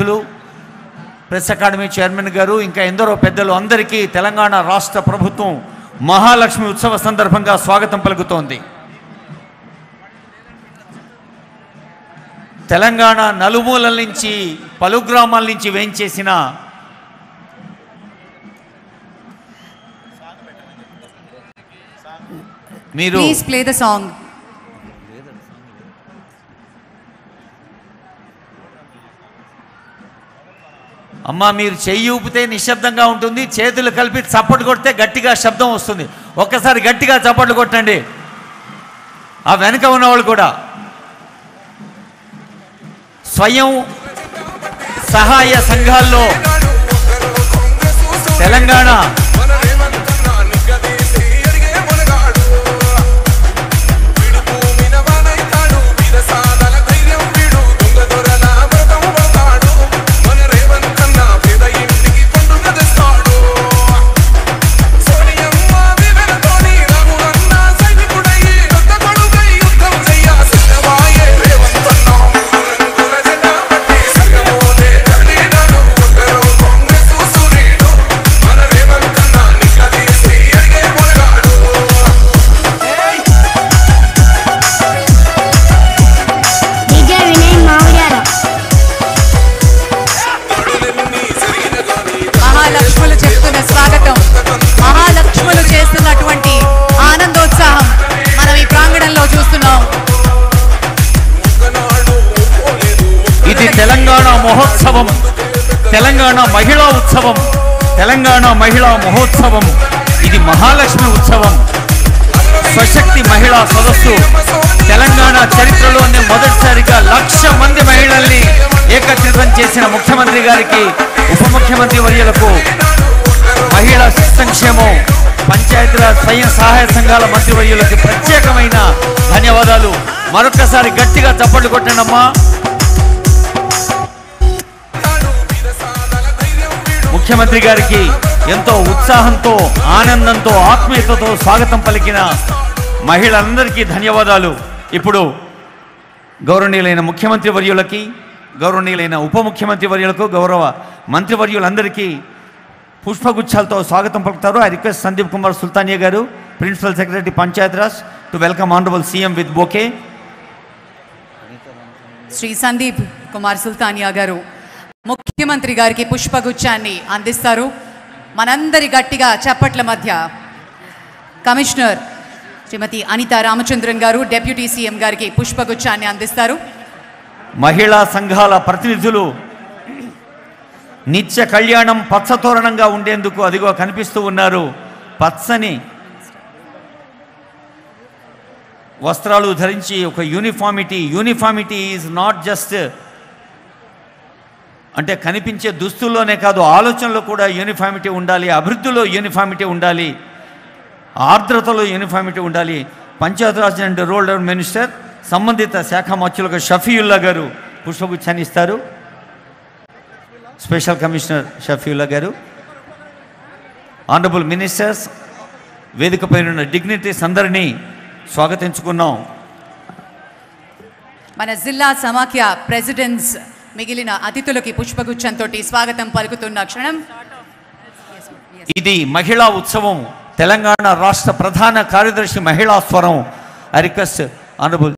అధ్యక్షులు, press academy chairman గారు, ఇంకా ఎందరో పెద్దలు అందరికీ తెలంగాణ రాష్ట్ర ప్రభుత్వం మహాలక్ష్మి ఉత్సవ సందర్భంగా స్వాగతం పలుకుతోంది. తెలంగాణ నలుమూలల నుంచి, పలు గ్రామాల నుంచి వేయించేసిన మీరు ప్లీజ్ ప్లే ద సాంగ్. అమ్మా, మీరు చెయ్యి ఊపితే నిశ్శబ్దంగా ఉంటుంది, చేతులు కలిపి చప్పట్లు కొడితే గట్టిగా శబ్దం వస్తుంది. ఒక్కసారి గట్టిగా చప్పట్లు కొట్టండి. ఆ వెనక ఉన్నవాళ్ళు కూడా స్వయం సహాయ సంఘాల్లో తెలంగాణ తెలంగాణ మహోత్సవం, తెలంగాణ మహిళా ఉత్సవం, తెలంగాణ మహిళా మహోత్సవం. ఇది మహాలక్ష్మి ఉత్సవం, స్వశక్తి మహిళా సదస్సు. తెలంగాణ చరిత్రలోనే మొదటిసారిగా 1,00,000 మంది మహిళల్ని ఏకత్రితం చేసిన ముఖ్యమంత్రి గారికి, ఉప ముఖ్యమంత్రి వర్యులకు, మహిళా సంక్షేమం, పంచాయతీరాజ్ స్వయం సహాయ సంఘాల మంత్రివర్యులకి ప్రత్యేకమైన ధన్యవాదాలు. మరొక్కసారి గట్టిగా చప్పట్లు కొట్టండమ్మా. ముఖ్యమంత్రి గారికి ఎంతో ఉత్సాహంతో, ఆనందంతో, ఆత్మీయతతో స్వాగతం పలికిన మహిళలందరికీ ధన్యవాదాలు. ఇప్పుడు గౌరవనీయులైన ముఖ్యమంత్రి వర్యులకి, గౌరవనీయులైన ఉప ముఖ్యమంత్రి వర్యులకు, గౌరవ మంత్రివర్యులందరికీ పుష్పగుచ్చాలతో స్వాగతం పలుకుతారు. I request Sandeep Kumar Sultania garu, principal secretary Panchayati Raj, to welcome honourable CM with bouquet. Shri Sandeep Kumar Sultania garu ముఖ్యమంత్రి గారికి పుష్పగుచ్చాన్ని అందిస్తారు. మనందరి గట్టిగా చప్పట్ల మధ్య కమిషనర్ శ్రీమతి అనితా రామచంద్రన్ గారు డిప్యూటీ సీఎం గారికి పుష్పగుచ్చాన్ని అందిస్తారు. మహిళా సంఘాల ప్రతినిధులు నిత్య కళ్యాణం పచ్చతోరణంగా ఉండేందుకు అదిగో కనిపిస్తూ ఉన్నారు. పచ్చని వస్త్రాలు ధరించి ఒక యూనిఫామిటీ ఈజ్ నాట్ జస్ట్ అంటే కనిపించే దుస్తుల్లోనే కాదు, ఆలోచనలో కూడా యూనిఫామిటీ ఉండాలి, అభివృద్ధిలో యూనిఫామిటీ ఉండాలి, ఆర్ద్రతలో యూనిఫామిటీ ఉండాలి. Panchayati Raj and rural development minister, సంబంధిత శాఖ మంత్రులకు షఫీయుల్లా గారు పుష్పగుచ్చాన్ని ఇస్తారు. స్పెషల్ కమిషనర్ షఫీయుల్లా గారు, ఆనరబుల్ మినిస్టర్స్, వేదికపై ఉన్న డిగ్నిటీస్ అందరినీ స్వాగతించుకున్నాం. మన జిల్లా సమాఖ్య ప్రెసిడెంట్స్ మిగిలిన అతిథులకి పుష్పగుచ్చంతో స్వాగతం పలుకుతున్న క్షణం. ఇది మహిళా ఉత్సవం, తెలంగాణ రాష్ట్ర ప్రధాన కార్యదర్శి మహిళా స్వరం. I request honourable